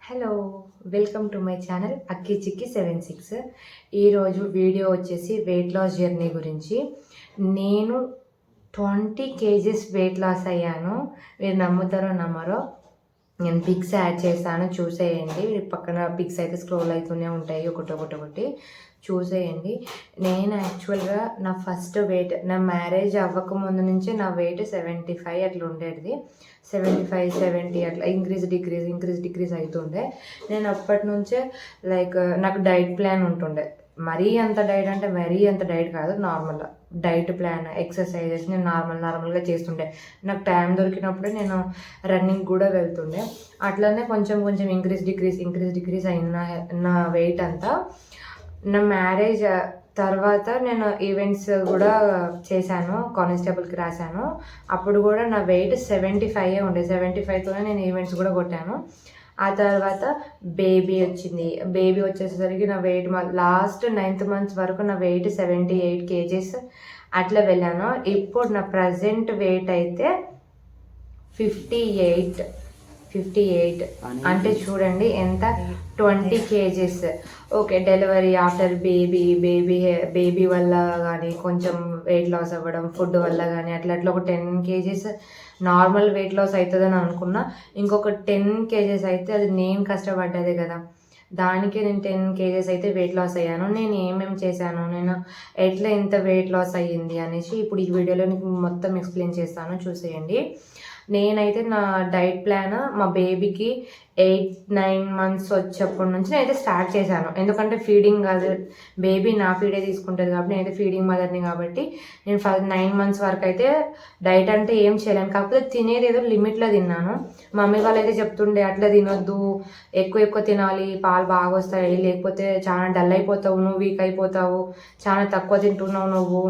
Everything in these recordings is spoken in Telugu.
Hello, welcome to my channel అక్కి చిక్కి 76. ఈరోజు వీడియో వచ్చేసి వెయిట్ లాస్ జర్నీ గురించి. నేను 20 కేజీస్ వెయిట్ లాస్ అయ్యాను. మీరు నమ్ముతారో నమ్మరో, నేను పిక్స్ యాడ్ చేస్తాను, చూసేయండి. పక్కన పిక్స్ అయితే స్క్రోల్ అవుతూనే ఉంటాయి, ఒకటి చూసేయండి. నేను యాక్చువల్గా నా ఫస్ట్ వెయిట్, నా మ్యారేజ్ అవ్వకముందు నుంచే నా వెయిట్ 75 అట్లా ఉండేది. 75, 70 అట్లా ఇంక్రీజ్ అవుతుండే. నేను అప్పటి నుంచే నాకు డైట్ ప్లాన్ ఉంటుండే. మరీ అంత డైట్ అంటే మరీ అంత డైట్ కాదు, నార్మల్ డైట్ ప్లాన్, ఎక్సర్సైజెస్ నేను నార్మల్గా చేస్తుండే. నాకు టైం దొరికినప్పుడే నేను రన్నింగ్ కూడా వెళ్తుండే. అట్లనే కొంచెం ఇంక్రీజ్ అయిన నా వెయిట్ అంతా. నా మ్యారేజ్ తర్వాత నేను ఈవెంట్స్ కూడా చేశాను, కానిస్టేబుల్కి రాశాను. అప్పుడు కూడా నా వెయిట్ 75 ఉండే. 75తోనే నేను ఈవెంట్స్ కూడా కొట్టాను. ఆ తర్వాత బేబీ వచ్చింది. బేబీ వచ్చేసరికి నా వెయిట్ లాస్ట్ 9th మంత్స్ వరకు నా వెయిట్ 78 కేజీస్ అట్లా వెళ్ళాను. ఇప్పుడు నా ప్రజెంట్ వెయిట్ అయితే 58 అంటే చూడండి ఎంత, 20 kgs. Okay, delivery after baby వల్ల కానీ కొంచెం వెయిట్ లాస్ అవ్వడం, ఫుడ్ వల్ల కానీ అట్లా ఒక 10 కేజీస్ నార్మల్ వెయిట్ లాస్ అవుతుందని అనుకున్నా. ఇంకొక 10 కేజెస్ అయితే అది నేను కష్టపడ్డదే కదా, దానికి నేను 10 కేజెస్ అయితే వెయిట్ లాస్ అయ్యాను. నేను ఏమేమి చేశాను, నేను ఎట్లా ఎంత వెయిట్ లాస్ అయ్యింది అనేసి ఇప్పుడు ఈ వీడియోలో నీకు మొత్తం ఎక్స్ప్లెయిన్ చేస్తాను, చూసేయండి. నేనైతే నా డైట్ ప్లాన్ మా బేబీకి 8-9 మంత్స్ వచ్చేప్పటి నుంచి నేనైతే స్టార్ట్ చేశాను. ఎందుకంటే ఫీడింగ్ కాదు, బేబీ నా ఫీడే తీసుకుంటుంది కాబట్టి, నేనైతే ఫీడింగ్ మదర్ని కాబట్టి నేను 9 మంత్స్ వరకు అయితే డైట్ అంటే ఏం చేయలేను. కాకపోతే తినేది ఏదో లిమిట్లో తిన్నాను. మమ్మీ వాళ్ళు అయితే చెప్తుండే అట్లా తినొద్దు, ఎక్కువ తినాలి, పాలు బాగా వస్తాయి, లేకపోతే చాలా డల్ అయిపోతావు, నువ్వు వీక్ అయిపోతావు, చాలా తక్కువ తింటున్నావు, నువ్వు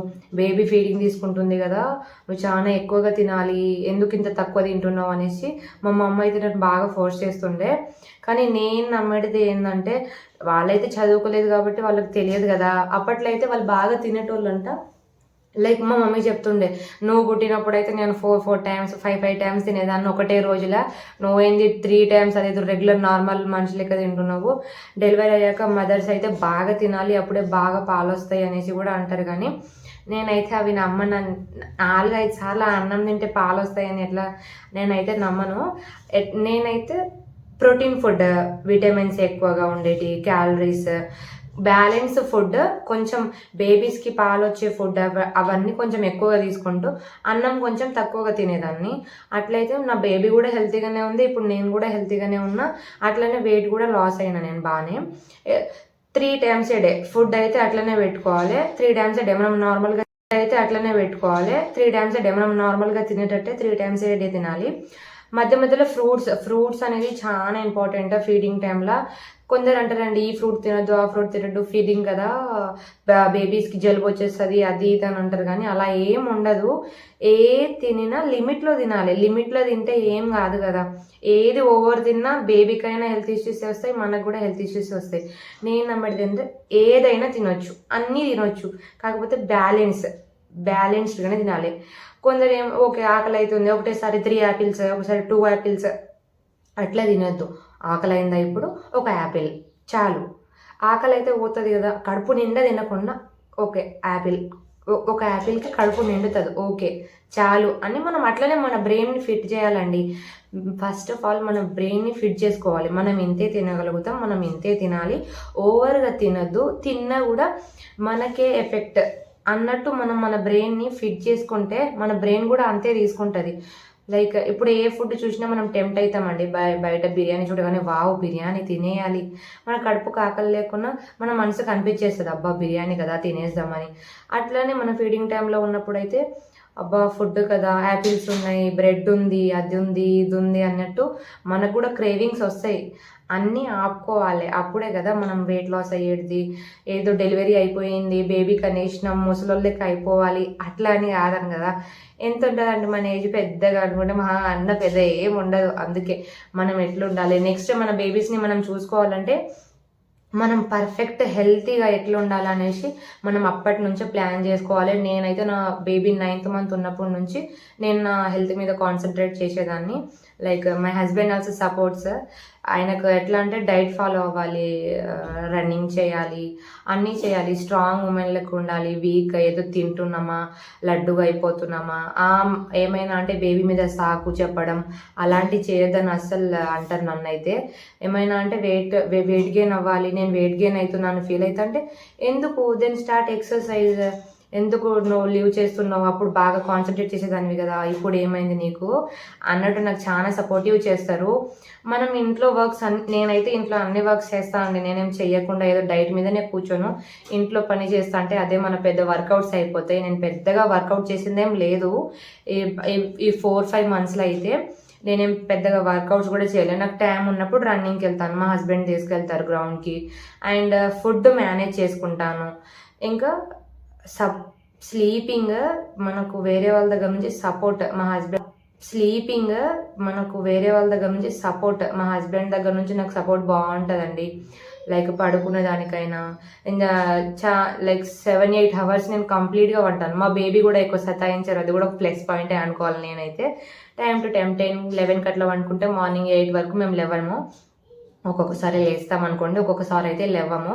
బేబీ ఫీడింగ్ తీసుకుంటుంది కదా, నువ్వు చాలా ఎక్కువగా తినాలి, ఎందుకు ఇంత తక్కువ తింటున్నావు అనేసి మా మమ్మ అయితే నేను బాగా ఫోర్స్ చేస్తుండే. కానీ నేను నమ్మేది ఏంటంటే, వాళ్ళైతే చదువుకోలేదు కాబట్టి వాళ్ళకి తెలియదు కదా. అప్పట్లో అయితే వాళ్ళు బాగా తినేటోళ్ళంట. మా మమ్మీ చెప్తుండే, నువ్వు పుట్టినప్పుడు అయితే నేను 4 టైమ్స్ 5 టైమ్స్ తినేదాన్ని ఒకటే రోజులా, నువ్వేంది 3 టైమ్స్ అదే రెగ్యులర్ నార్మల్ మనుషులు లెక్క తింటున్నావు. డెలివరీ అయ్యాక మదర్స్ అయితే బాగా తినాలి, అప్పుడే బాగా పాలు వస్తాయి అనేసి కూడా అంటారు. కానీ నేనైతే అవి నమ్మను. 4-5 సార్లు అన్నం తింటే పాలు వస్తాయని ఎట్లా, నేనైతే నమ్మను. నేనైతే ప్రోటీన్ ఫుడ్, విటమిన్స్ ఎక్కువగా ఉండేటి, క్యాలరీస్, బ్యాలెన్స్ ఫుడ్, కొంచెం బేబీస్కి పాలు వచ్చే ఫుడ్ అవన్నీ కొంచెం ఎక్కువగా తీసుకుంటూ అన్నం కొంచెం తక్కువగా తినేదాన్ని. అట్లయితే నా బేబీ కూడా హెల్తీగానే ఉంది, ఇప్పుడు నేను కూడా హెల్తీగానే ఉన్నా. అట్లనే వెయిట్ కూడా లాస్ అయినా నేను బాగానే. 3 టైమ్స్ ఏ డే ఫుడ్ అయితే అట్లనే పెట్టుకోవాలి. 3 టైమ్స్ ఏ డే మనం నార్మల్గా అయితే అట్లనే పెట్టుకోవాలి. 3 టైమ్స్ ఏ డే మనం నార్మల్గా తినేటట్టే 3 టైమ్స్ ఏ డే తినాలి. మధ్యలో ఫ్రూట్స్ అనేది చాలా ఇంపార్టెంట్ ఫీడింగ్ టైంలో. కొందరు అంటారండి, ఈ ఫ్రూట్ తినొద్దు, ఆ ఫ్రూట్ తినొద్దు, ఫీడింగ్ కదా, బేబీస్కి జలుబు వచ్చేస్తుంది, అది ఇది అని అంటారు. కానీ అలా ఏం ఉండదు. ఏ తినినా లిమిట్లో తినాలి. లిమిట్లో తింటే ఏం కాదు కదా. ఏది ఓవర్ తిన్నా బేబీకైనా హెల్త్ ఇష్యూస్ వస్తాయి, మనకు కూడా హెల్త్ ఇష్యూస్ వస్తాయి. నేను నమ్మేది అంటే ఏదైనా తినొచ్చు, అన్నీ తినొచ్చు, కాకపోతే బ్యాలెన్స్డ్గానే తినాలి. కొందరు ఏం, ఓకే ఆకలి అవుతుంది, ఒకటేసారి 3 యాపిల్స్, ఒకసారి 2 యాపిల్స్ అట్లా తినొద్దు. ఆకలి అయిందా, ఇప్పుడు ఒక యాపిల్ చాలు. ఆకలి అయితే పోతుంది కదా, కడుపు నిండా తినకుండా ఓకే యాపిల్, ఒక యాపిల్కి కడుపు నిండుతుంది, ఓకే చాలు అని మనం అట్లనే మన బ్రెయిన్ని ఫిట్ చేయాలండి. ఫస్ట్ ఆఫ్ ఆల్ మన బ్రెయిన్ని ఫిట్ చేసుకోవాలి. మనం ఇంతే తినగలుగుతాం, మనం ఇంతే తినాలి, ఓవర్గా తినద్దు. తిన్నా కూడా మనకే ఎఫెక్ట్ అన్నట్టు మనం మన బ్రెయిన్ని ఫిట్ చేసుకుంటే మన బ్రెయిన్ కూడా అంతే తీసుకుంటుంది. ఇప్పుడు ఏ ఫుడ్ చూసినా మనం టెంప్ట్ అవుతామండి. బయట బిర్యానీ చూడగానే వావ్ బిర్యానీ తినేయాలి, మన కడుపుకు ఆకలి లేకున్నా మన మనసుకు అనిపించేస్తుంది, అబ్బా బిర్యానీ కదా తినేద్దామని. అట్లనే మన ఫీడింగ్ టైంలో ఉన్నప్పుడు అయితే అబ్బా ఫుడ్ కదా, యాపిల్స్ ఉన్నాయి, బ్రెడ్ ఉంది, అది ఉంది, ఇది ఉంది అన్నట్టు మనకు కూడా క్రేవింగ్స్ వస్తాయి. అన్నీ ఆపుకోవాలి, అప్పుడే కదా మనం వెయిట్ లాస్ అయ్యేది. ఏదో డెలివరీ అయిపోయింది, బేబీకి అనేసినాం, ముసలోళ్ళకి అయిపోవాలి అట్లా అని కాదని కదా. ఎంత ఉంటుందంటే మన ఏజ్ పెద్దగా అనుకుంటే మా అన్న పెద్ద ఏం ఉండదు. అందుకే మనం ఎట్లా ఉండాలి, నెక్స్ట్ మన బేబీస్ని మనం చూసుకోవాలంటే మనం పర్ఫెక్ట్ హెల్తీగా ఎట్లా ఉండాలనేసి మనం అప్పటి నుంచే ప్లాన్ చేసుకోవాలి. నేనైతే నా బేబీ 9th మంత్ ఉన్నప్పటి నుంచి నేను నా హెల్త్ మీద కాన్సన్ట్రేట్ చేసేదాన్ని. My husband also supports. ఆయనకు ఎట్లా అంటే డైట్ ఫాలో అవ్వాలి, రన్నింగ్ చేయాలి, అన్నీ చేయాలి, స్ట్రాంగ్ ఉమెన్ లెక్క ఉండాలి. వీక్ ఏదో తింటున్నామా, లడ్డుగా అయిపోతున్నామా, ఏమైనా అంటే బేబీ మీద సాకు చెప్పడం అలాంటివి చేయొద్దని అస్సలు అంటారు నన్ను అయితే. ఏమైనా అంటే వెయిట్ గెయిన్ అవ్వాలి, నేను వెయిట్ గెయిన్ అవుతున్నాను ఫీల్ అవుతా అంటే ఎందుకు దెన్ స్టార్ట్ ఎక్సర్సైజ్. ఎందుకు నువ్వు లీవ్ చేస్తున్నావు, అప్పుడు బాగా కాన్సన్ట్రేట్ చేసేదానివి కదా, ఇప్పుడు ఏమైంది నీకు అన్నట్టు నాకు చాలా సపోర్టివ్ చేస్తారు. మనం ఇంట్లో వర్క్స్ నేనైతే ఇంట్లో అన్ని వర్క్స్ చేస్తానండి. నేనేం చెయ్యకుండా ఏదో డైట్ మీదనే కూర్చోను, ఇంట్లో పని చేస్తా అంటే అదే మన పెద్ద వర్కౌట్స్ అయిపోతాయి. నేను పెద్దగా వర్కౌట్ చేసిందేం లేదు ఈ 4-5 మంత్స్లో అయితే. నేనేం పెద్దగా వర్కౌట్స్ కూడా చేయలేను. నాకు టైం ఉన్నప్పుడు రన్నింగ్కి వెళ్తాను, మా హస్బెండ్ తీసుకెళ్తారు గ్రౌండ్కి, అండ్ ఫుడ్ మేనేజ్ చేసుకుంటాను. ఇంకా స్లీపింగ్ మనకు వేరే వాళ్ళ దగ్గర నుంచి సపోర్ట్, మా హస్బెండ్ దగ్గర నుంచి నాకు సపోర్ట్ బాగుంటుందండి. లైక్ పడుకునే దానికైనా ఇంకా లైక్ 7-8 అవర్స్ నేను కంప్లీట్గా ఉంటాను. మా బేబీ కూడా ఎక్కువ సతాయించారు, అది కూడా ప్లస్ పాయింటే అనుకోవాలి. నేనైతే టైం టు టైం 10-11 అట్లా వండుకుంటే మార్నింగ్ 8 వరకు మేము లేవము. ఒక్కొక్కసారి లేస్తామనుకోండి, ఒక్కొక్కసారి అయితే లేవము.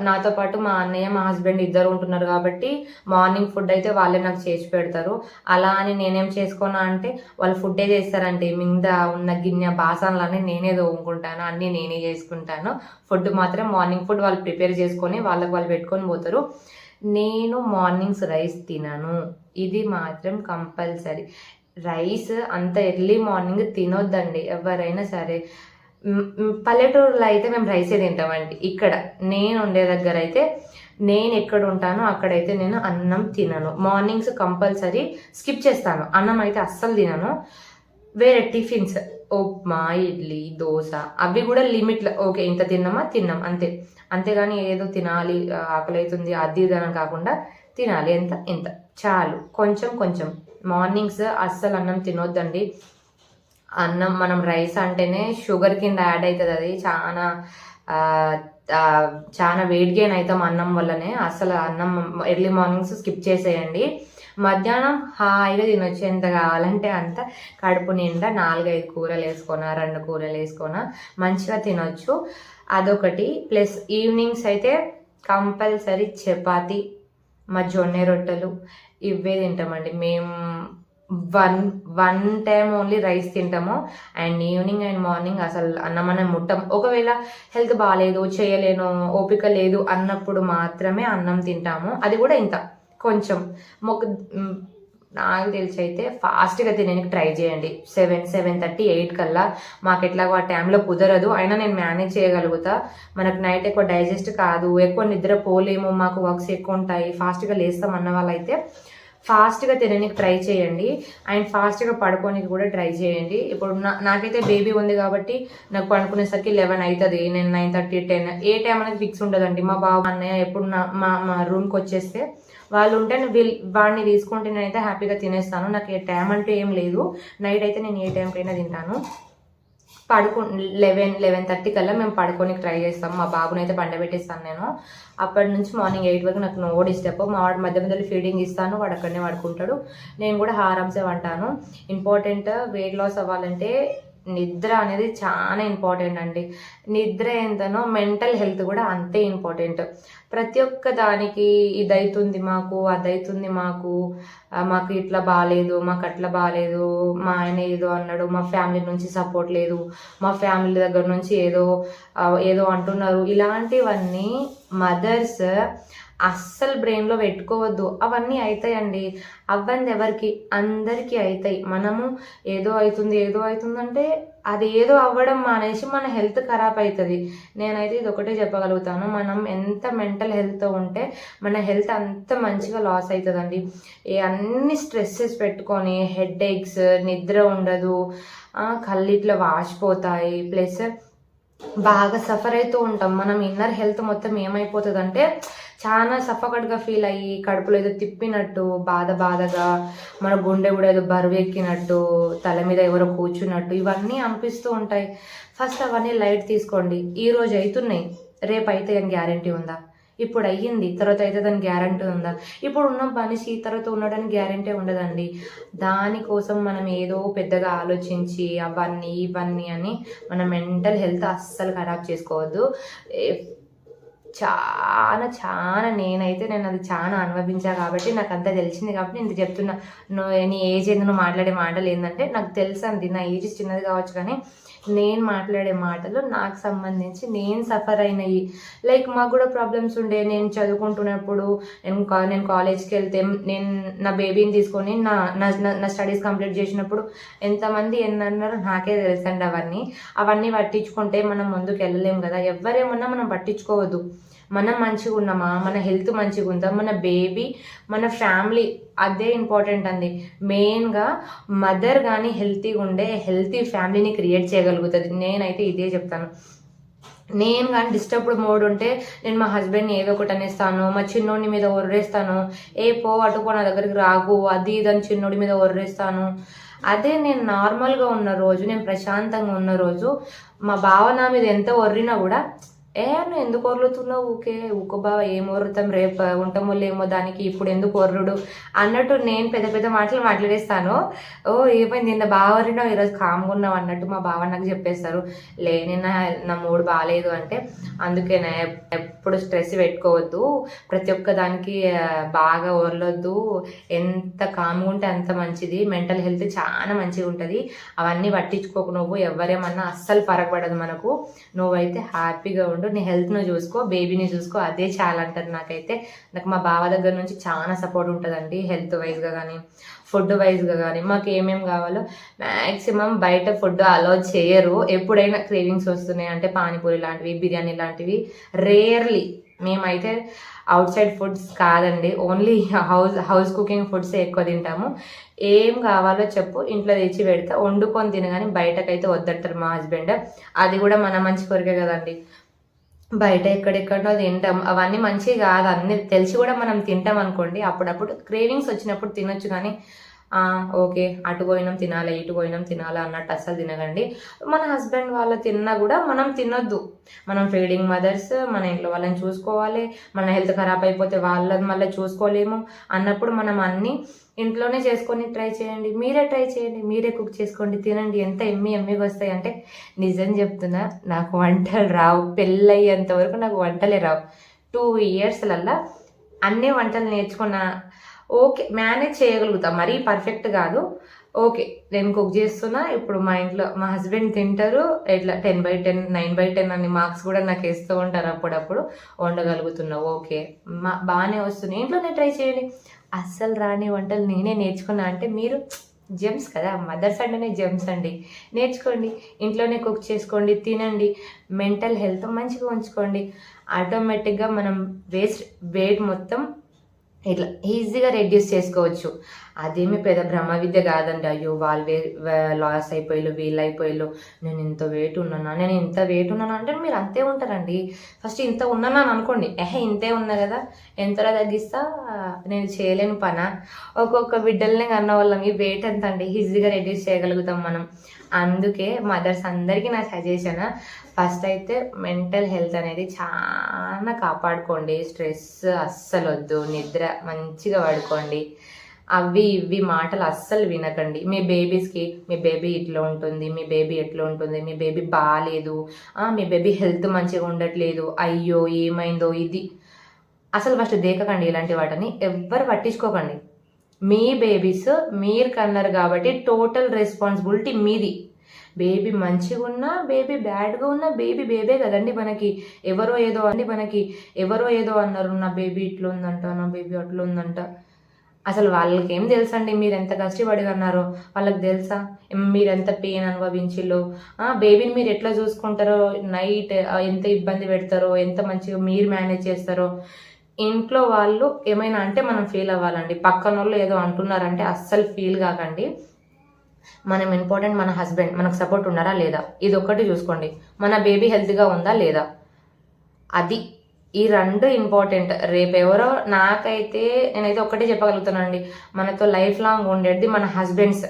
నాతో పాటు మా అన్నయ్య, మా హస్బెండ్ ఇద్దరు ఉంటున్నారు కాబట్టి మార్నింగ్ ఫుడ్ అయితే వాళ్ళే నాకు చేసి పెడతారు. అలా అని నేనేం చేసుకోనా అంటే వాళ్ళు ఫుడ్డే చేస్తారంటే మీద ఉన్న గిన్నె బాసనలన్నీ నేనే తోముకుంటాను, అన్నీ నేనే చేసుకుంటాను. ఫుడ్ మాత్రం మార్నింగ్ ఫుడ్ వాళ్ళు ప్రిపేర్ చేసుకొని వాళ్ళకి వాళ్ళు పెట్టుకొని పోతారు. నేను మార్నింగ్స్ రైస్ తినను, ఇది మాత్రం కంపల్సరీ. రైస్ అంత ఎర్లీ మార్నింగ్ తినొద్దండి ఎవరైనా సరే. పల్లెటూరులో అయితే మేము రైసే తింటామండి. ఇక్కడ నేను ఉండే దగ్గర అయితే, నేను ఎక్కడ ఉంటానో అక్కడైతే నేను అన్నం తినను. మార్నింగ్స్ కంపల్సరీ స్కిప్ చేస్తాను, అన్నం అయితే అస్సలు తినను. వేరే టిఫిన్స్ ఉప్మా, ఇడ్లీ, దోశ అవి కూడా లిమిట్లో, ఓకే ఇంత తిన్నాం అంతే. అంతేగాని ఏదో తినాలి, ఆకలి అవుతుంది అది ఇది అని కాకుండా తినాలి ఇంత చాలు. కొంచెం మార్నింగ్స్ అస్సలు అన్నం తినొద్దండి. అన్నం మనం రైస్ అంటేనే షుగర్ కింద యాడ్ అవుతుంది, అది చాలా వెయిట్ గెయిన్ అవుతాం అన్నం వల్లనే. అసలు అన్నం ఎర్లీ మార్నింగ్స్ స్కిప్ చేసేయండి. మధ్యాహ్నం హాయిగా తినొచ్చు, ఎంత కావాలంటే అంత, కడుపు నిండా 4-5 కూరలు వేసుకొనా 2 కూరలు వేసుకొనా మంచిగా తినొచ్చు. అదొకటి. ప్లస్ ఈవినింగ్స్ అయితే కంపల్సరీ చపాతి, మా జొన్న రొట్టెలు ఇవే తింటామండి మేము. వన్ టైం ఓన్లీ రైస్ తింటాము, అండ్ ఈవినింగ్ అండ్ మార్నింగ్ అసలు అన్నం ముట్టం. ఒకవేళ హెల్త్ బాగాలేదు, చేయలేను, ఓపిక లేదు అన్నప్పుడు మాత్రమే అన్నం తింటాము. అది కూడా ఇంత కొంచెం నాకు తెలిసి అయితే ఫాస్ట్గా తినేందుకు ట్రై చేయండి. 7-7:30, 8 కల్లా. మాకు ఎట్లాగో ఆ టైంలో కుదరదు, అయినా నేను మేనేజ్ చేయగలుగుతా. మనకు నైట్ ఎక్కువ డైజెస్ట్ కాదు, ఎక్కువ నిద్ర పోలేము, మాకు వర్క్స్ ఎక్కువ ఉంటాయి, ఫాస్ట్గా లేస్తాం అన్న వాళ్ళైతే ఫాస్ట్గా తినడానికి ట్రై చేయండి, అండ్ ఫాస్ట్గా పడుకోనికి కూడా ట్రై చేయండి. ఇప్పుడు నాకైతే బేబీ ఉంది కాబట్టి నాకు పడుకునేసరికి 11 అవుతుంది. నేను 9:30, 10 ఏ టైం అనేది ఫిక్స్ ఉండదండి. మా బాబు అన్నయ్య ఎప్పుడు మా రూమ్కి వచ్చేస్తే వాళ్ళు ఉంటే వాడిని తీసుకుంటే నేనైతే హ్యాపీగా తినేస్తాను. నాకు ఏ టైం అంటూ ఏం లేదు. నైట్ అయితే నేను ఏ టైంకైనా తింటాను. 11-11:30 కల్లా మేము పడుకోనికి ట్రై చేస్తాం. మా బాబుని అయితే పండబెట్టేస్తాను నేను. అప్పటి నుంచి మార్నింగ్ 8 వరకు నాకు నో డిస్టర్బ్. మా వాడు మధ్య మధ్యలో ఫీడింగ్ ఇస్తాను, వాడు అక్కడనే పడుకుంటాడు, నేను కూడా ఆరామ్సే ఉంటాను. ఇంపార్టెంట్ వెయిట్ లాస్ అవ్వాలంటే నిద్ర అనేది చాలా ఇంపార్టెంట్ అండి. నిద్ర ఎంతనో మెంటల్ హెల్త్ కూడా అంతే ఇంపార్టెంట్. ప్రతి ఒక్క దానికి ఇదవుతుంది మాకు, అదవుతుంది మాకు ఇట్లా బాగాలేదు, మాకు అట్లా బాగాలేదు, మా ఆయన ఏదో అన్నాడు, మా ఫ్యామిలీ నుంచి సపోర్ట్ లేదు, మా ఫ్యామిలీ దగ్గర నుంచి ఏదో అంటున్నారు, ఇలాంటివన్నీ మదర్స్ అస్సలు బ్రెయిన్లో పెట్టుకోవద్దు. అవన్నీ అవుతాయండి. అవ్వంది ఎవరికి, అందరికీ అవుతాయి. మనము ఏదో అవుతుందంటే అది ఏదో అవ్వడం మానేసి మన హెల్త్ ఖరాబ్ అవుతుంది. నేనైతే ఇది ఒకటే చెప్పగలుగుతాను, మనం ఎంత మెంటల్ హెల్త్ ఉంటే మన హెల్త్ అంత మంచిగా లాస్ అవుతుందండి. అన్ని స్ట్రెస్సెస్ పెట్టుకొని హెడ్ ఏక్స్, నిద్ర ఉండదు, కళ్ళు ఇట్లా వాసిపోతాయి, ప్లస్ బాగా సఫర్ అవుతూ ఉంటాం. మనం ఇన్నర్ హెల్త్ మొత్తం ఏమైపోతుందంటే చాలా సఫకట్గా ఫీల్ అయ్యి కడుపులో ఏదో తిప్పినట్టు, బాధగా, మన గుండె కూడా ఏదో బరువు ఎక్కినట్టు, తల మీద ఎవరో కూర్చున్నట్టు ఇవన్నీ అనిపిస్తూ ఉంటాయి. ఫస్ట్ అవన్నీ లైట్ తీసుకోండి. ఈరోజు అవుతున్నాయి, రేపు అయితే ఏం గ్యారంటీ ఉందా? ఇప్పుడు అయ్యింది, తర్వాత అయితే దాని గ్యారంటీ ఉందా? ఇప్పుడు ఉన్న మనిషి తర్వాత ఉండడానికి గ్యారంటీ ఉండదండి. దానికోసం మనం ఏదో పెద్దగా ఆలోచించి అవన్నీ ఇవన్నీ అని మన మెంటల్ హెల్త్ అస్సలు ఖరాబ్ చేసుకోవద్దు. చాలా చాలా నేను అది చాలా అనుభవించా కాబట్టి నాకు అంతా తెలిసింది కాబట్టి నేను చెప్తున్నా. నీ ఏజ్ ఏంది, నువ్వు మాట్లాడే మాటలు ఏంటంటే నాకు తెలుసు అండి. నా ఏజ్ చిన్నది కావచ్చు కానీ నేను మాట్లాడే మాటలు నాకు సంబంధించి నేను సఫర్ అయినవి. లైక్ మాకు కూడా ప్రాబ్లమ్స్ ఉండే. నేను చదువుకుంటున్నప్పుడు నేను కాలేజ్కి వెళ్తే నేను నా బేబీని తీసుకొని నా స్టడీస్ కంప్లీట్ చేసినప్పుడు ఎంతమంది ఎన్నన్నారు నాకే తెలుసండి. అవన్నీ పట్టించుకుంటే మనం ముందుకు వెళ్ళలేం కదా. ఎవరేమన్నా మనం పట్టించుకోవద్దు. మనం మంచిగా ఉన్నామా, మన హెల్త్ మంచిగా ఉందా, మన బేబీ, మన ఫ్యామిలీ, అదే ఇంపార్టెంట్ అండి. మెయిన్గా మదర్ కానీ హెల్తీగా ఉండే హెల్తీ ఫ్యామిలీని క్రియేట్ చేయగలుగుతుంది. నేనైతే ఇదే చెప్తాను. నేను కానీ డిస్టర్బ్డ్ మోడ్ ఉంటే నేను మా హస్బెండ్ని ఏదో ఒకటి అనేస్తాను, మా చిన్నోడి మీద ఒర్రేస్తాను. పో అటుపో నా దగ్గరికి రాకు, అది ఇదని చిన్నోడి మీద ఒర్రేస్తాను. అదే నేను నార్మల్గా ఉన్న రోజు, నేను ప్రశాంతంగా ఉన్న రోజు మా బావ నా మీద ఎంత ఒర్రినా కూడా నువ్వు ఎందుకు ఒర్రుతున్నావు, ఊకో బావ, ఏం ఒర్రుతాం, రేపు ఉంటామో లేమో దానికి, ఇప్పుడు ఎందుకు ఒర్రుడు అన్నట్టు నేను పెద్ద పెద్ద మాటలు మాట్లాడేస్తాను. ఏమైంది నిన్న బాగా ఒర్రినావు, ఈరోజు కామ్గా ఉన్నావు అన్నట్టు మా బావ నాకు చెప్పేస్తారు. నిన్న నా మూడు బాగాలేదు అంటే అందుకే ఎప్పుడు స్ట్రెస్ పెట్టుకోవద్దు, ప్రతి ఒక్క దానికి బాగా ఒర్లొద్దు, ఎంత కామ్గా ఉంటే అంత మంచిది, మెంటల్ హెల్త్ చాలా మంచిగా ఉంటుంది. అవన్నీ పట్టించుకోకు, నువ్వు ఎవరేమన్నా అస్సలు పరగబడదు మనకు. నువ్వైతే హ్యాపీగా ఉండు, నీ హెల్త్ను చూసుకో, బేబీని చూసుకో, అదే చాలా అంటారు. నాకు మా బావ దగ్గర నుంచి చాలా సపోర్ట్ ఉంటుందండి. హెల్త్ వైజ్గా కానీ ఫుడ్ వైజ్గా కానీ మాకు ఏమేమి కావాలో మ్యాక్సిమం బయట ఫుడ్ అలౌ చేయరు. ఎప్పుడైనా క్రేవింగ్స్ వస్తున్నాయి అంటే పానీపూరి లాంటివి, బిర్యానీ లాంటివి రేర్లీ. మేమైతే అవుట్ సైడ్ ఫుడ్స్ కాదండి, ఓన్లీ హౌస్ కుకింగ్ ఫుడ్సే ఎక్కువ తింటాము. ఏం కావాలో చెప్పు, ఇంట్లో తెచ్చి పెడతా, వండుకొని తినగాని బయటకైతే వద్దంటారు మా హస్బెండ్. అది కూడా మన మంచి కొరికే కదండి. బయట ఎక్కడెక్కడో తింటాం, అవన్నీ మంచివి కాదు అన్నీ తెలిసి కూడా మనం తింటాం అనుకోండి. అప్పుడప్పుడు క్రేవింగ్స్ వచ్చినప్పుడు తినొచ్చు, కానీ ఓకే అటు పోయినాం తినాలి, ఇటు పోయినాం తినాలి అన్నట్టు అస్సలు తినకండి. మన హస్బెండ్ వాళ్ళు తిన్నా కూడా మనం తినొద్దు. మనం ఫీడింగ్ మదర్స్, మన ఇంట్లో వాళ్ళని చూసుకోవాలి. మన హెల్త్ ఖరాబ్ అయిపోతే వాళ్ళని మళ్ళీ చూసుకోలేము అన్నప్పుడు మనం అన్నీ ఇంట్లోనే చేసుకొని ట్రై చేయండి. మీరే ట్రై చేయండి, మీరే కుక్ చేసుకోండి, తినండి. ఎంత ఎమ్మిగా వస్తాయి అంటే నిజం చెప్తున్నా, నాకు వంటలు రావు. పెళ్ళయ్యేంత వరకు నాకు వంటలే రావు. 2 ఇయర్స్లల్లా అన్ని వంటలు నేర్చుకున్నా. ఓకే మేనేజ్ చేయగలుగుతా, మరీ పర్ఫెక్ట్ కాదు. ఓకే నేను కుక్ చేస్తున్నా, ఇప్పుడు మా ఇంట్లో మా హస్బెండ్ తింటారు. ఇట్లా 10/10 9/10 అన్ని మార్క్స్ కూడా నాకు వేస్తూ ఉంటారు. అప్పుడప్పుడు వండగలుగుతున్నా. ఓకే బాగానే వస్తున్నాయి, ఇంట్లోనే ట్రై చేయండి. అస్సలు రాని వంటలు నేనే నేర్చుకున్నా అంటే మీరు జెమ్స్ కదా, మదర్స్ అంటేనే జెమ్స్ అండి. నేర్చుకోండి, ఇంట్లోనే కుక్ చేసుకోండి, తినండి, మెంటల్ హెల్త్ మంచిగా ఉంచుకోండి. ఆటోమేటిక్గా మనం వెయిట్ మొత్తం ఇట్లా ఈజీగా రెడ్యూస్ చేసుకోవచ్చు. అదేమి పెద్ద బ్రహ్మ విద్య కాదండి. అయ్యో వాళ్ళు లాస్ అయిపోయారు, వీళ్ళు అయిపోయారు, నేను ఇంత వెయిట్ ఉన్నానా అంటే మీరు అంతే ఉంటారండి. ఫస్ట్ ఇంత ఉన్నాను అని అనుకోండి, ఇంతే ఉన్నా కదా, ఎంతలా తగ్గిస్తా, నేను చేయలేని పనా. ఒక్కొక్క బిడ్డల్ని కన్న వాళ్ళం ఈ వెయిట్ ఎంత అండి ఈజీగా రెడ్యూస్ చేయగలుగుతాం మనం. అందుకే మదర్స్ అందరికీ నా సజెషన్, ఫస్ట్ అయితే మెంటల్ హెల్త్ అనేది చాలా కాపాడుకోండి. స్ట్రెస్ అస్సలు వద్దు, నిద్ర మంచిగా పడుకోండి. అవి ఇవి మాటలు అస్సలు వినకండి. మీ బేబీస్కి మీ బేబీ ఇట్లా ఉంటుంది, మీ బేబీ ఎట్లా ఉంటుంది, మీ బేబీ బాగాలేదు, మీ బేబీ హెల్త్ మంచిగా ఉండట్లేదు, అయ్యో ఏమైందో ఇది అసలు ఫస్ట్ దేకకండి. ఇలాంటి వాటిని ఎవ్వరు పట్టించుకోకండి. మీ బేబీస్ మీరు కన్నారు కాబట్టి టోటల్ రెస్పాన్సిబిలిటీ మీది. బేబీ మంచిగా ఉన్నా బేబీ బ్యాడ్గా ఉన్నా బేబే కదండి మనకి. ఎవరో ఏదో అన్నారు, నా బేబీ ఇట్లా ఉందంట, నా బేబీ అట్లా ఉందంట. అసలు వాళ్ళకి ఏం తెలుసండి మీరు ఎంత కష్టపడి అన్నారో. వాళ్ళకి తెలుసా మీరు ఎంత పెయిన్ అనుభవించిలో, బేబీని మీరు ఎట్లా చూసుకుంటారో, నైట్ ఎంత ఇబ్బంది పెడతారో, ఎంత మంచిగా మీరు మేనేజ్ చేస్తారో. ఇంట్లో వాళ్ళు ఏమైనా అంటే మనం ఫీల్ అవ్వాలండి. పక్కన వాళ్ళు ఏదో అంటున్నారంటే అస్సలు ఫీల్ కాకండి. మనం ఇంపార్టెంట్, మన హస్బెండ్ మనకు సపోర్ట్ ఉన్నారా లేదా, ఇది ఒక్కటి చూసుకోండి. మన బేబీ హెల్త్గా ఉందా లేదా, అది ఈ 2 ఇంపార్టెంట్. రేపు ఎవరో నేనైతే ఒక్కటే చెప్పగలుగుతానండి, మనతో లైఫ్ లాంగ్ ఉండేది మన హస్బెండ్స్.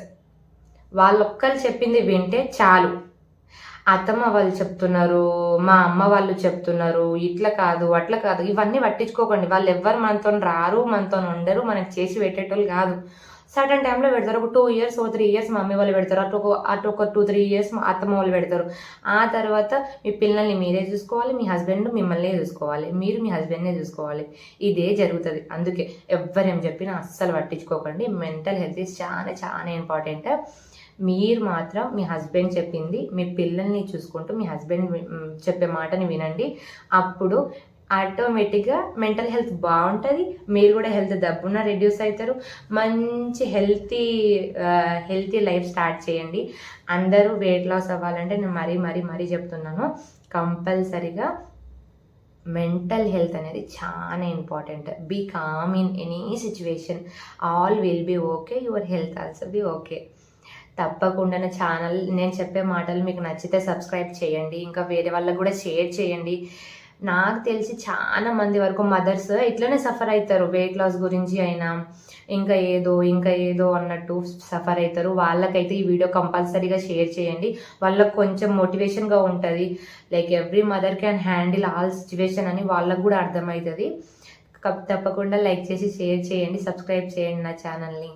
వాళ్ళొక్కరు చెప్పింది వింటే చాలు. అత్తమ్మ వాళ్ళు చెప్తున్నారు, మా అమ్మ వాళ్ళు చెప్తున్నారు, ఇట్లా కాదు అట్లా కాదు, ఇవన్నీ పట్టించుకోకండి. వాళ్ళు ఎవ్వరు మనతో రారు, మనతో ఉండరు, మనకి చేసి పెట్టేటోళ్ళు కాదు. సడన్ టైంలో పెడతారు. ఒక 2 ఇయర్స్ 3 ఇయర్స్ మమ్మీ వాళ్ళు పెడతారు, అటు ఒక 2-3 ఇయర్స్ అత్తమ్మ వాళ్ళు పెడతారు. ఆ తర్వాత మీ పిల్లల్ని మీరే చూసుకోవాలి, మీ హస్బెండ్ మిమ్మల్ని చూసుకోవాలి, మీరు మీ హస్బెండ్నే చూసుకోవాలి. ఇదే జరుగుతుంది. అందుకే ఎవ్వరేం చెప్పినా అస్సలు పట్టించుకోకండి. మెంటల్ హెల్త్ ఈజ్ చాలా చాలా ఇంపార్టెంట్. మీరు మాత్రం మీ హస్బెండ్ చెప్పింది, మీ పిల్లల్ని చూసుకుంటూ మీ హస్బెండ్ చెప్పే మాటని వినండి. అప్పుడు ఆటోమేటిక్గా మెంటల్ హెల్త్ బాగుంటుంది. మీరు కూడా హెల్త్ దబ్బున రెడ్యూస్ అవుతారు. మంచి హెల్తీ లైఫ్ స్టార్ట్ చేయండి. అందరూ వెయిట్ లాస్ అవ్వాలంటే నేను మరీ చెప్తున్నాను, కంపల్సరీగా మెంటల్ హెల్త్ అనేది చాలా important. Be calm in any situation, all will be okay, your health also be okay. తప్పకుండా నా ఛానల్, నేను చెప్పే మాటలు మీకు నచ్చితే సబ్స్క్రైబ్ చేయండి, ఇంకా వేరే వాళ్ళకు కూడా షేర్ చేయండి. నాకు తెలిసి చాలా మంది వరకు మదర్స్ ఇట్లనే సఫర్ అవుతారు, వెయిట్ లాస్ గురించి అయినా ఇంకా ఏదో అన్నట్టు సఫర్ అవుతారు. వాళ్ళకైతే ఈ వీడియో కంపల్సరీగా షేర్ చేయండి. వాళ్ళకు కొంచెం మోటివేషన్గా ఉంటుంది. Like every mother can handle all situation అని వాళ్ళకు కూడా అర్థమవుతుంది. తప్పకుండా లైక్ చేసి షేర్ చేయండి, సబ్స్క్రైబ్ చేయండి నా ఛానల్ని.